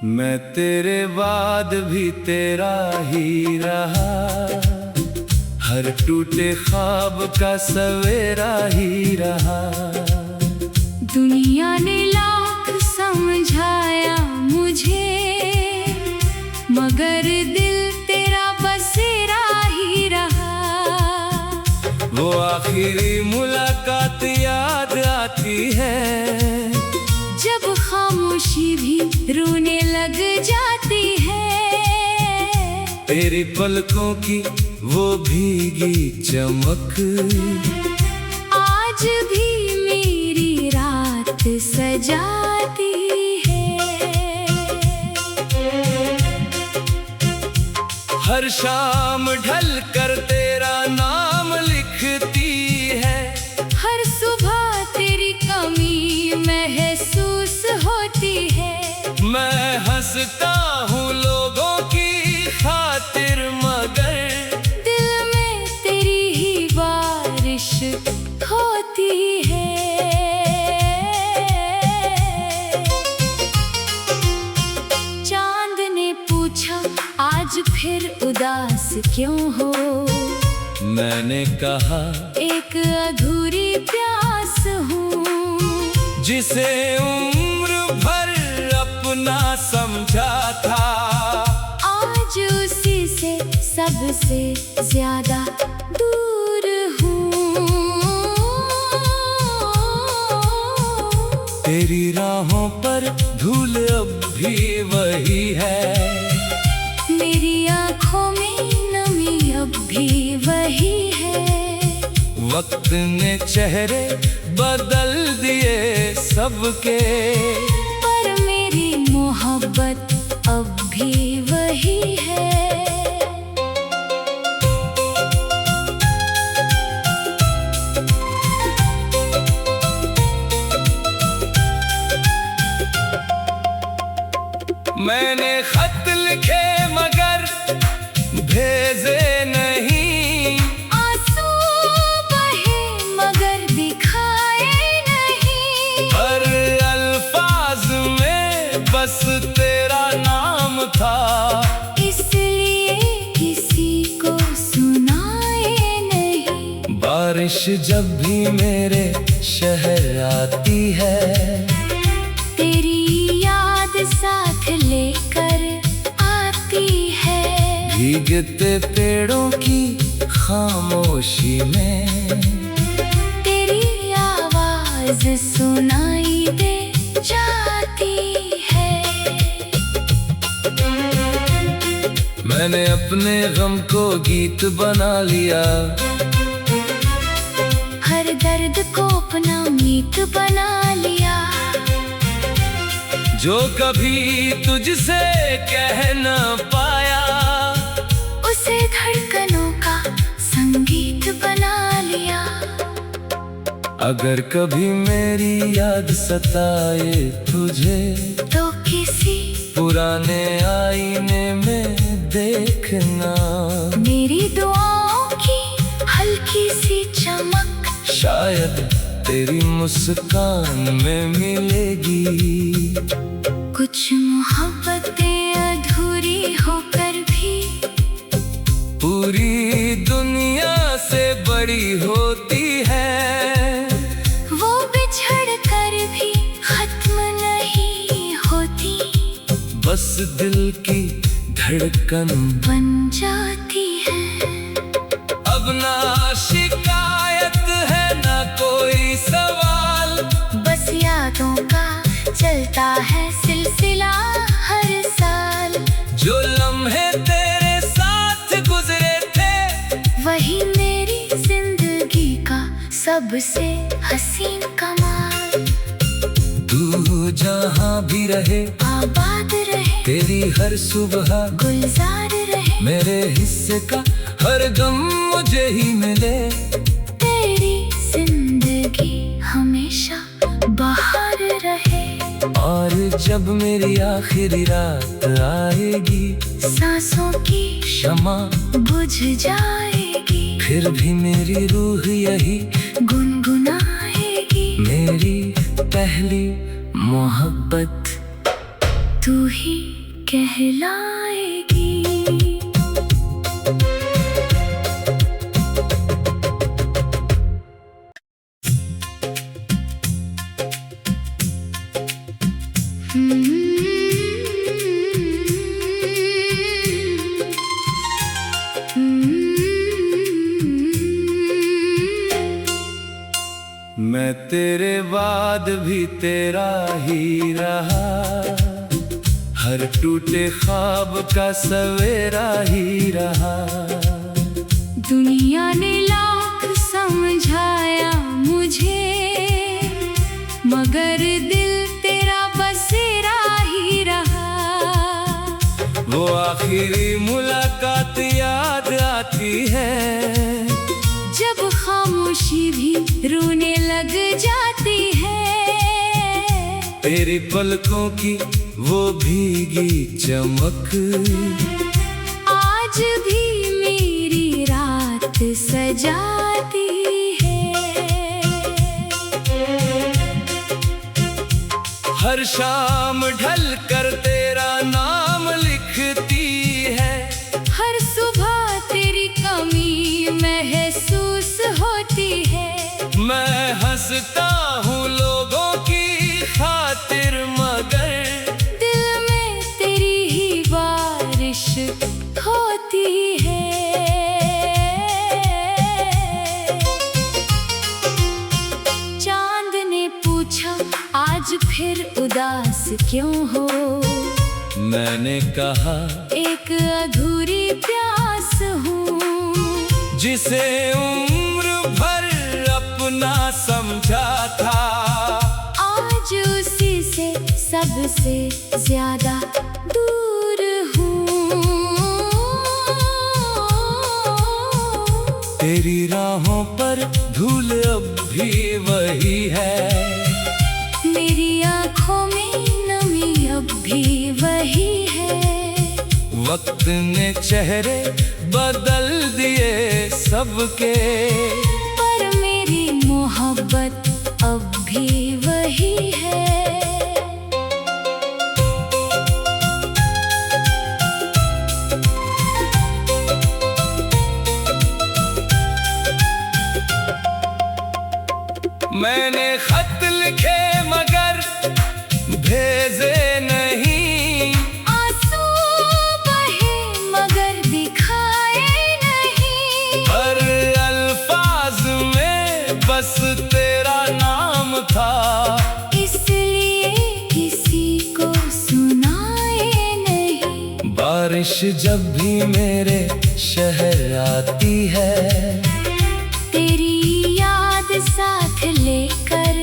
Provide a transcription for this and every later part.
मैं तेरे बाद भी तेरा ही रहा, हर टूटे ख्वाब का सवेरा ही रहा। दुनिया ने लाख समझाया मुझे, मगर दिल तेरा बसेरा ही रहा। वो आखिरी मुलाकात याद आती है, जब खामोशी भी रोने लग जाती है। तेरी पलकों की वो भीगी चमक आज भी मेरी रात सजाती है। हर शाम ढल कर तेरा नाम लिखती है, हर सुबह तेरी कमी महसूस होती है। मैं हंसता हूँ लोगों की खातिर, मगर दिल में तेरी ही बारिश होती है। चांद ने पूछा आज फिर उदास क्यों हो, मैंने कहा एक अधूरी प्यास हूँ। जिसे उम्र भर अपना समझा था, आज उसी से सबसे ज्यादा दूर हूँ। तेरी राहों पर धूल अब भी वही है, मेरी आँखों में नमी अब भी वही है। वक्त ने चेहरे बदल दिए सबके, पर मेरी मोहब्बत अब भी वही है। मैंने खत लिखे मगर भेजे नहीं, आंसू बहे मगर दिखाए नहीं। हर अल्फाज में बस तेरा नाम था, इसलिए किसी को सुनाए नहीं। बारिश जब भी मेरे शहर आती है, तेरी याद साथ लेकर आती है। भीगते पेड़ों की खामोशी में तेरी आवाज सुनाई दे जाती है। मैंने अपने गम को गीत बना लिया, हर दर्द को अपना मीत बना लिया। जो कभी तुझसे कह न पाया, उसे धड़कनों का संगीत बना लिया। अगर कभी मेरी याद सताए तुझे, तो किसी पुराने आईने में देखना, मेरी दुआओं की हल्की सी चमक शायद तेरी मुस्कान में मिलेगी। कुछ मोहब्बतें अधूरी होकर भी पूरी दुनिया से बड़ी होती है, वो बिछड़ कर भी खत्म नहीं होती। बस दिल की धड़कन बन जाती है। अब ना शिकायत है ना कोई सवाल, बस यादों का चलता है सिलसिला हर साल। जो लम्हे तेरे साथ गुजरे थे, वही मेरी जिंदगी का सबसे हसीन कमाल। तू जहाँ भी रहे आबाद रहे, तेरी हर सुबह गुलजार रहे। मेरे हिस्से का हर गम मुझे ही मिले, तेरी जिंदगी हमेशा बाहर रहे। और जब मेरी आखिरी रात आएगी, सांसों की क्षमा बुझ जाएगी। फिर भी मेरी रूह यही गुनगुनाएगी। मेरी पहली मोहब्बत तू ही कहलाएगी। मैं तेरे बाद भी तेरा ही रहा, हर टूटे ख्वाब का सवेरा ही रहा। दुनिया ने लाख समझाया मुझे, मगर दिल तेरा बसेरा ही रहा। वो आखिरी मुलाकात याद आती है, जब खामोशी भी रोने लग जाती है। तेरी पलकों की वो भीगी चमक आज भी मेरी रात सजाती है। हर शाम ढल कर तेरा नाम लिखती है, हर सुबह तेरी कमी महसूस होती है। मैं हंसता हूँ लोगों की खातिर, मगर दिल में तेरी ही बारिश होती है। चांद ने पूछा आज फिर उदास क्यों हो, मैंने कहा एक अधूरी प्यास हूँ, जिसे उम्र भर अपना समझा था। आज उसी से सबसे ज्यादा दूर हूँ। तेरी राहों पर धूल अब भी वही है, मेरी आँखों में नमी अब भी वही है। वक्त ने चेहरे बदल दिए सबके, पर मेरी मोहब्बत अब भी वही है। मैंने खत लिखे मगर भेजे नहीं, आंसू बहे मगर दिखाए नहीं। हर अल्फाज में बस तेरा नाम था, इसलिए किसी को सुनाए नहीं। बारिश जब भी मेरे शहर आती है, तेरी याद साथ लेकर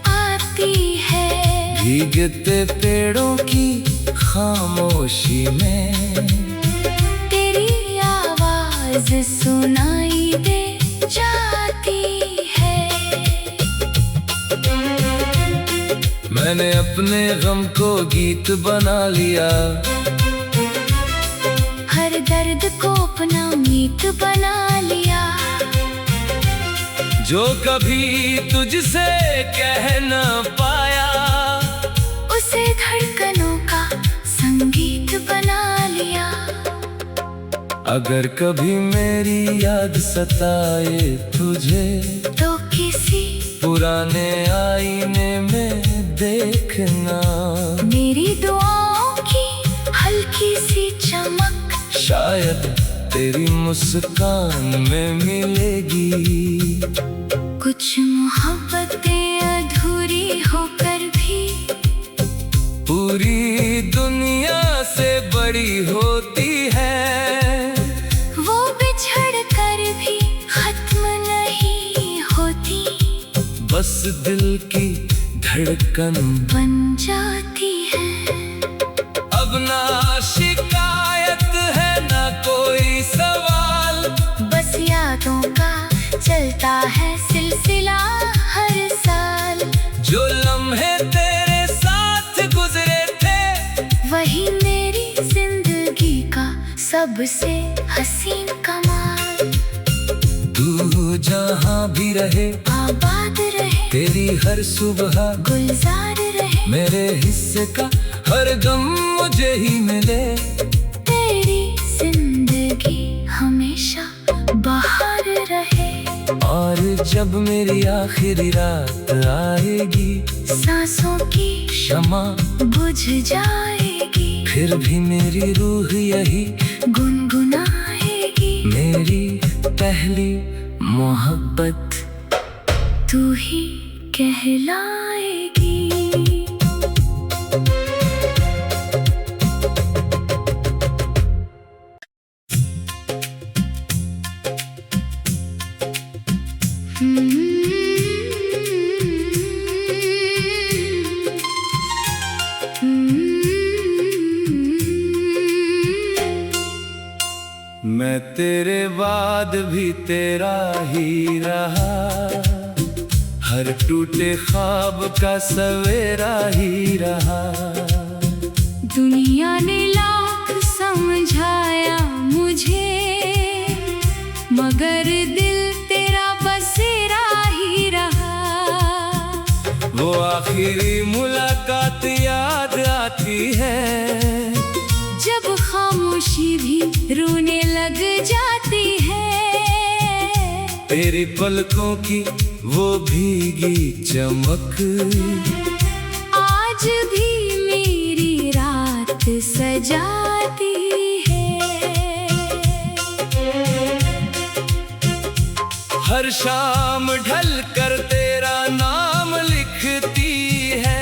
आती है। भीगते पेड़ों की खामोशी में तेरी आवाज सुनाई दे जाती है। मैंने अपने गम को गीत बना लिया, हर दर्द को अपना मीत बना लिया। जो कभी तुझसे कह न पाया, उसे धड़कनों का संगीत बना लिया। अगर कभी मेरी याद सताए तुझे, तो किसी पुराने आईने में देखना, मेरी दुआओं की हल्की सी चमक शायद तेरी मुस्कान में मिलेगी। कुछ मोहब्बतें अधूरी होकर भी पूरी दुनिया से बड़ी होती है, वो बिछड़ कर भी खत्म नहीं होती। बस दिल की धड़कन बन जाती है। अब ना शिकायत है ना कोई सवाल, बस यादों का चलता है सिलसिला हर साल। जो लम्हे तेरे साथ गुजरे थे, वही मेरी जिंदगी का सबसे हसीन कमाल। तू जहाँ भी रहे आबाद रहे, तेरी हर सुबह गुलजार रहे, मेरे हिस्से का हर गम मुझे ही मिले, तेरी जिंदगी हमेशा बाहर रहे। और जब मेरी आखिरी रात आएगी, सांसों की क्षमा बुझ जाएगी, फिर भी मेरी रूह यही गुनगुनाएगी। मेरी पहली मोहब्बत तू ही कहलाएगी। मैं तेरे बाद भी तेरा ही रहा, हर टूटे ख्वाब का सवेरा ही रहा। दुनिया ने लाख समझाया मुझे, मगर दिल तेरा बसेरा ही रहा। वो आखिरी मुलाकात याद आती है, जब खामोशी भी रोने लग जाती है। तेरी पलकों की वो भीगी चमक, आज भी मेरी रात सजाती है। हर शाम ढल कर तेरा नाम लिखती है,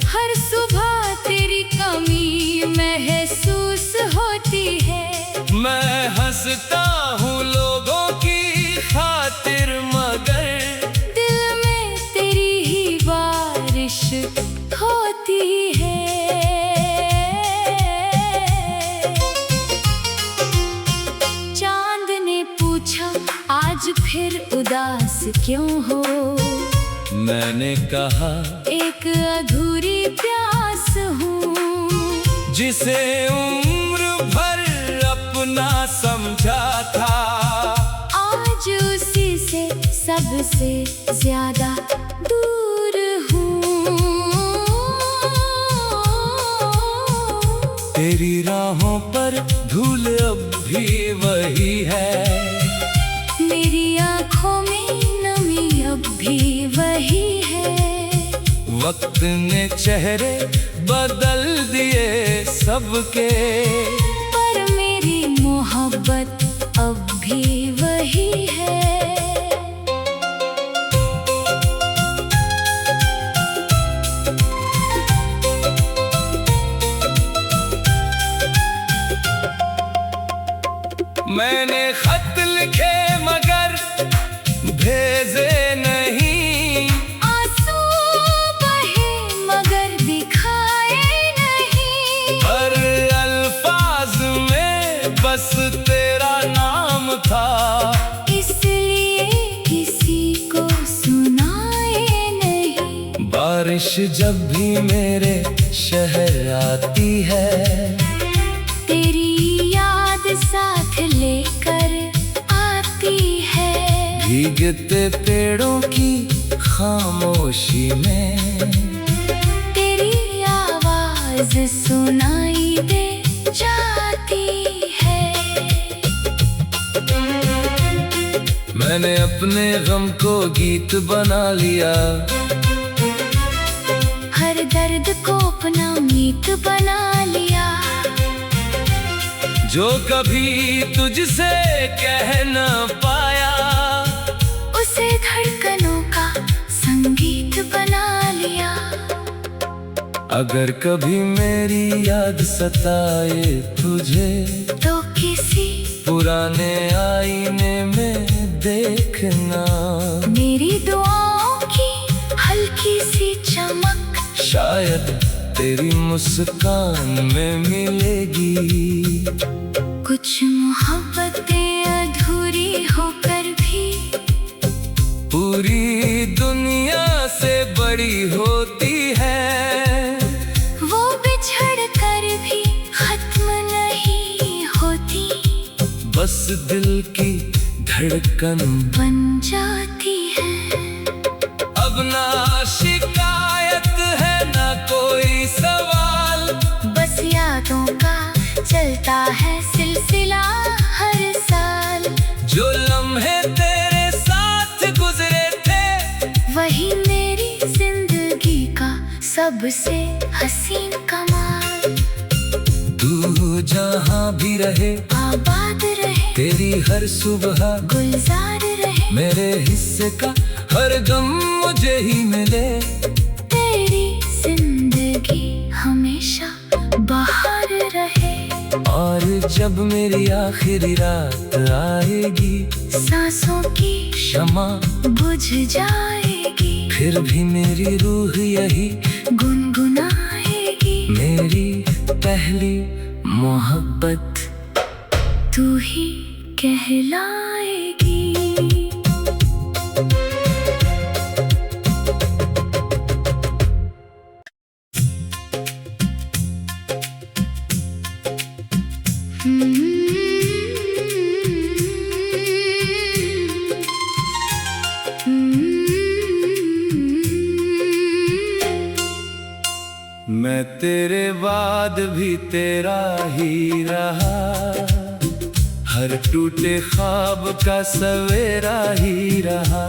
हर सुबह तेरी कमी महसूस होती है। मैं हंसता हूँ लोगों की खातिर, मगर दिल में तेरी ही बारिश होती है। चांद ने पूछा आज फिर उदास क्यों हो, मैंने कहा एक अधूरी प्यास हूँ, जिसे उम्र भर अपना समझा था, आज उसी से सबसे ज्यादा दूर हूँ। तेरी राहों पर धूल अब भी वही है, मेरी आँखों में नमी अब भी वही है। वक्त ने चेहरे बदल दिए सबके, पर मेरी मोहब्बत अब भी वही है। मैंने खत लिखे मगर भेजे नहीं, आंसू बहे मगर दिखाए नहीं। हर अल्फाज में बस तेरा नाम था, इसलिए किसी को सुनाए नहीं। बारिश जब भी मेरे शहर आती है, तेरी याद साथ लेकर आती है। भीगते पेड़ों की खामोशी में तेरी आवाज सुनाई दे जाती है। मैंने अपने गम को गीत बना लिया, हर दर्द को अपना मीत बना लिया। जो कभी तुझसे कह न पाया, उसे धड़कनों का संगीत बना लिया। अगर कभी मेरी याद सताए तुझे, तो किसी पुराने आईने में देखना, मेरी दुआओं की हल्की सी चमक शायद तेरी मुस्कान में मिलेगी। कुछ मोहब्बतें अधूरी होकर भी पूरी दुनिया से बड़ी होती है, वो बिछड़ कर भी खत्म नहीं होती। बस दिल की धड़कन बन जाती है। अब ना शिकायत है ना कोई सवाल, चलता है सिलसिला हर साल। जो लम्हे तेरे साथ गुजरे थे वही मेरी जिंदगी का सबसे हसीन कमाल। तू जहाँ भी रहे आबाद रहे, तेरी हर सुबह गुलजार रहे, मेरे हिस्से का हर गम मुझे ही मिले। तेरी जिंदगी हमेशा बाहर रहे। और जब मेरी आखिरी रात आएगी, सांसों की क्षमा बुझ जाएगी, फिर भी मेरी रूह यही गुनगुनाएगी। मेरी पहली मोहब्बत तू ही कहलाएगी। मैं तेरे बाद भी तेरा ही रहा, हर टूटे ख्वाब का सवेरा ही रहा।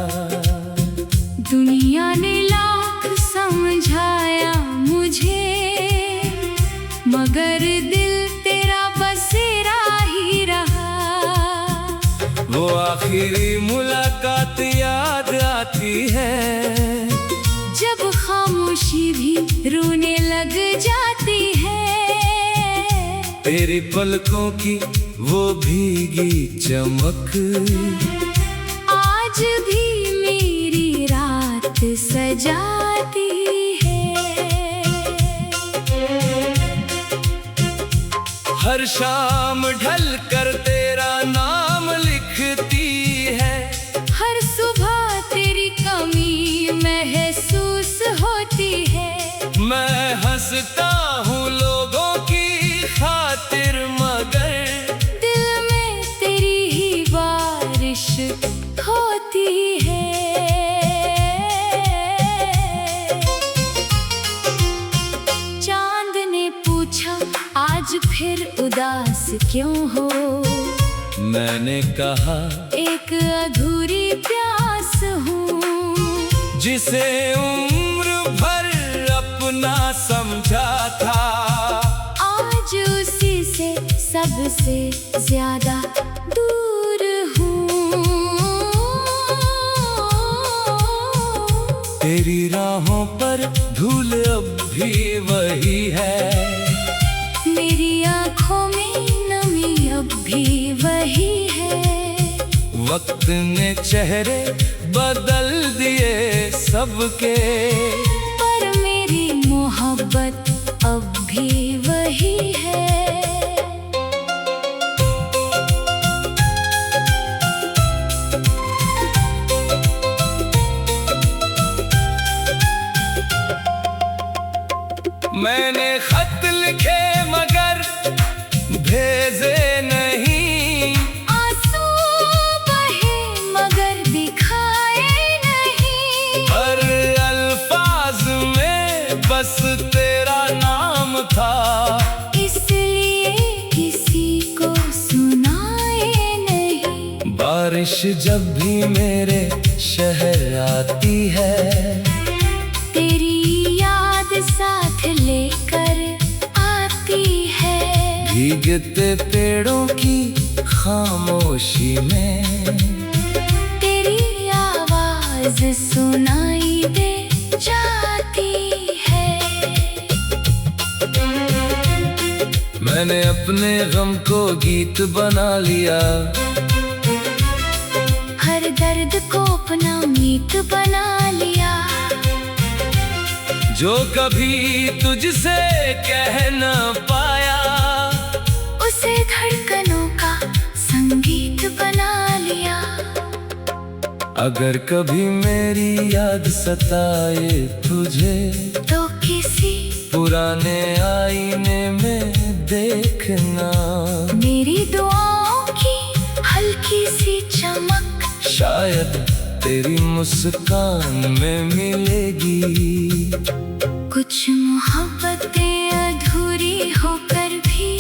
दुनिया ने लाख समझाया मुझे, मगर दिल तेरा बसेरा ही रहा। वो आखिरी मुलाकात याद आती है, जब खामोशी भी रोने लग जाती है। तेरी पलकों की वो भीगी चमक आज भी मेरी रात सजाती है। हर शाम ढल कर तेरा नाम लिखती है। हर सुबह तेरी कमी महसूस होती है। मैं हंसता हूँ लोगों की खातिर, मगर दिल में तेरी ही बारिश होती है। चांद ने पूछा आज फिर उदास क्यों हो। मैंने कहा एक अधूरी प्यास हूँ, जिसे उम्र भर अपना समझा था, आज उसी से सबसे ज्यादा दूर हूँ। तेरी राहों पर धूल अब भी वही है, मेरी आँखों में नमी अब भी वही है। वक्त ने चेहरे बदल दिए सबके, पर मेरी मोहब्बत अब भी वही है। मैंने खत लिखे मगर भेजे नहीं, आंसू बहे मगर दिखाए नहीं। हर अल्फाज में बस तेरा नाम था, इसलिए किसी को सुनाए नहीं। बारिश जब भी मेरे शहर आती है, तेरी याद साथ लेकर आती है। भीगते पेड़ों की खामोशी में तेरी आवाज सुनाई दे जाती है। मैंने अपने गम को गीत बना लिया, हर दर्द को अपना मीत बना लिया। जो कभी तुझसे कह न पाया, उसे धड़कनों का संगीत बना लिया। अगर कभी मेरी याद सताए तुझे, तो किसी पुराने आईने में देखना, मेरी दुआओं की हल्की सी चमक शायद तेरी मुस्कान में मिलेगी। कुछ मोहब्बतें अधूरी होकर भी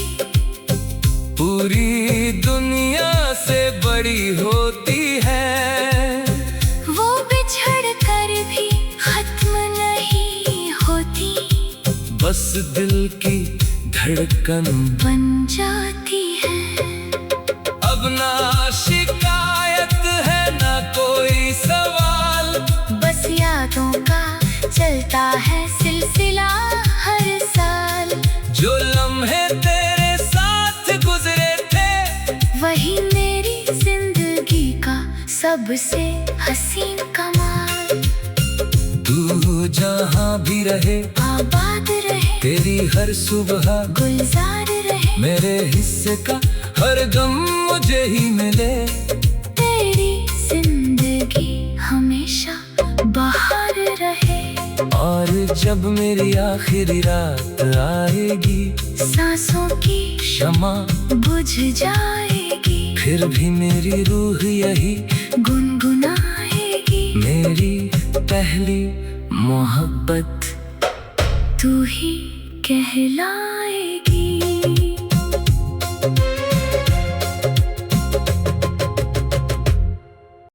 धड़कन बन जाती है। अब ना शिकायत है ना कोई सवाल, बस यादों का चलता है सिलसिला हर साल। जो लम्हे तेरे साथ गुजरे थे वही मेरी जिंदगी का सबसे हसीन कमाल। तू जहाँ भी रहे आबाद रहे, तेरी हर सुबह गुलजार रहे, मेरे हिस्से का हर गम मुझे ही मिले। तेरी जिंदगी हमेशा बाहर रहे। और जब मेरी आखिरी रात आएगी, सांसों की क्षमा बुझ जाएगी, फिर भी मेरी रूह यही गुनगुनाएगी। मेरी पहली मोहब्बत तू ही कहलाएगी।